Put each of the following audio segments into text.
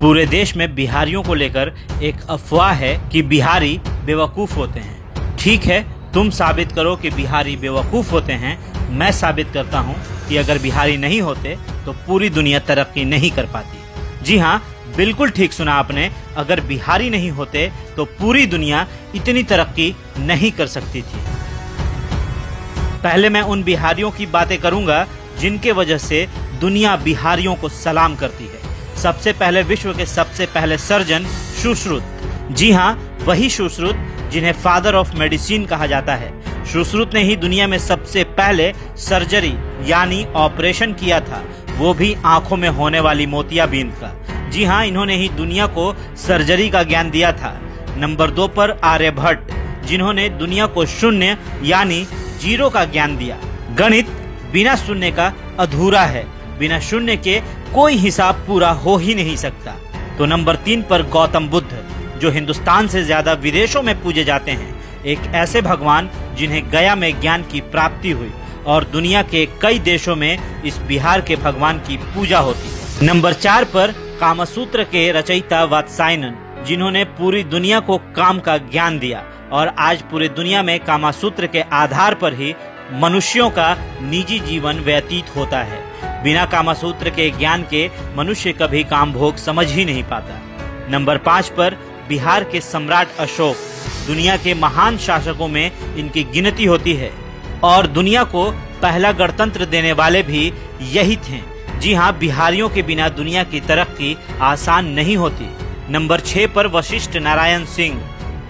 पूरे देश में बिहारियों को लेकर एक अफवाह है कि बिहारी बेवकूफ होते हैं। ठीक है, तुम साबित करो कि बिहारी बेवकूफ होते हैं। मैं साबित करता हूँ कि अगर बिहारी नहीं होते तो पूरी दुनिया तरक्की नहीं कर पाती। जी हाँ, बिल्कुल ठीक सुना आपने। अगर बिहारी नहीं होते तो पूरी दुनिया इतनी तरक्की नहीं कर सकती थी। पहले मैं उन बिहारियों की बातें करूंगा जिनके वजह से दुनिया बिहारियों को सलाम करती है। सबसे पहले विश्व के सबसे पहले सर्जन सुश्रुत। जी हाँ, वही सुश्रुत जिन्हें फादर ऑफ मेडिसिन कहा जाता है। सुश्रुत ने ही दुनिया में सबसे पहले सर्जरी यानी ऑपरेशन किया था, वो भी आंखों में होने वाली मोतियाबिंद का। जी हाँ, इन्होंने ही दुनिया को सर्जरी का ज्ञान दिया था। नंबर 2 पर आर्यभट्ट, जिन्होंने दुनिया को शून्य यानी जीरो का ज्ञान दिया। गणित बिना शून्य का अधूरा है, बिना शून्य के कोई हिसाब पूरा हो ही नहीं सकता। तो नंबर 3 पर गौतम बुद्ध, जो हिंदुस्तान से ज्यादा विदेशों में पूजे जाते हैं। एक ऐसे भगवान जिन्हें गया में ज्ञान की प्राप्ति हुई और दुनिया के कई देशों में इस बिहार के भगवान की पूजा होती है। नंबर 4 पर कामसूत्र के रचयिता वात्सायनन, जिन्होंने पूरी दुनिया को काम का ज्ञान दिया और आज पूरी दुनिया में कामसूत्र के आधार पर ही मनुष्यों का निजी जीवन व्यतीत होता है। बिना कामसूत्र के ज्ञान के मनुष्य कभी काम भोग समझ ही नहीं पाता। नंबर 5 पर बिहार के सम्राट अशोक, दुनिया के महान शासकों में इनकी गिनती होती है और दुनिया को पहला गणतंत्र देने वाले भी यही थे। जी हाँ, बिहारियों के बिना दुनिया की तरक्की आसान नहीं होती। नंबर 6 पर वशिष्ठ नारायण सिंह,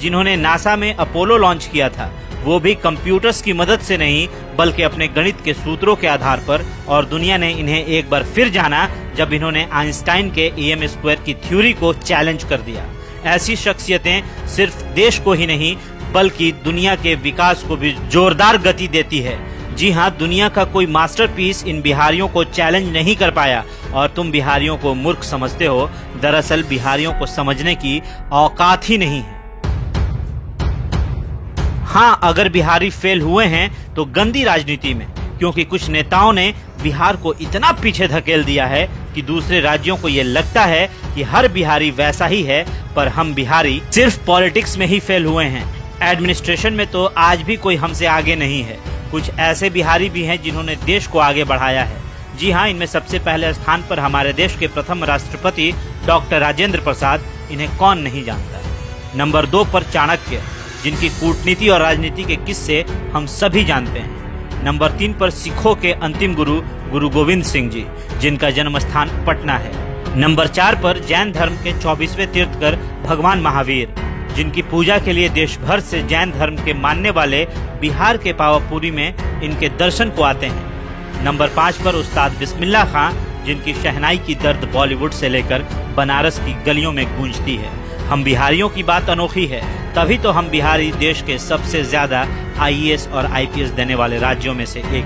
जिन्होंने नासा में अपोलो लॉन्च किया था, वो भी कंप्यूटर्स की मदद से नहीं बल्कि अपने गणित के सूत्रों के आधार पर। और दुनिया ने इन्हें एक बार फिर जाना जब इन्होंने आइंस्टाइन के EM² की थ्योरी को चैलेंज कर दिया। ऐसी शख्सियतें सिर्फ देश को ही नहीं बल्कि दुनिया के विकास को भी जोरदार गति देती है। जी हाँ, दुनिया का कोई मास्टरपीस इन बिहारियों को चैलेंज नहीं कर पाया और तुम बिहारियों को मूर्ख समझते हो। दरअसल बिहारियों को समझने की औकात ही नहीं है। हाँ, अगर बिहारी फेल हुए हैं तो गंदी राजनीति में, क्योंकि कुछ नेताओं ने बिहार को इतना पीछे धकेल दिया है कि दूसरे राज्यों को ये लगता है कि हर बिहारी वैसा ही है। पर हम बिहारी सिर्फ पॉलिटिक्स में ही फेल हुए हैं, एडमिनिस्ट्रेशन में तो आज भी कोई हमसे आगे नहीं है। कुछ ऐसे बिहारी भी हैं जिन्होंने देश को आगे बढ़ाया है। जी हाँ, इनमें सबसे पहले स्थान पर हमारे देश के प्रथम राष्ट्रपति डॉक्टर राजेंद्र प्रसाद, इन्हें कौन नहीं जानता। नंबर 2 पर चाणक्य, जिनकी कूटनीति और राजनीति के किस्से हम सभी जानते हैं। नंबर 3 पर सिखों के अंतिम गुरु गुरु गोविंद सिंह जी, जिनका जन्म स्थान पटना है। नंबर 4 पर जैन धर्म के 24वें तीर्थकर भगवान महावीर, जिनकी पूजा के लिए देश भर से जैन धर्म के मानने वाले बिहार के पावापुरी में इनके दर्शन को आते हैं। नंबर 5 पर उस्ताद बिस्मिल्लाह खां, जिनकी शहनाई की दर्द बॉलीवुड से लेकर बनारस की गलियों में गूंजती है। हम बिहारियों की बात अनोखी है, तभी तो हम बिहारी देश के सबसे ज्यादा IAS और IPS देने वाले राज्यों में से एक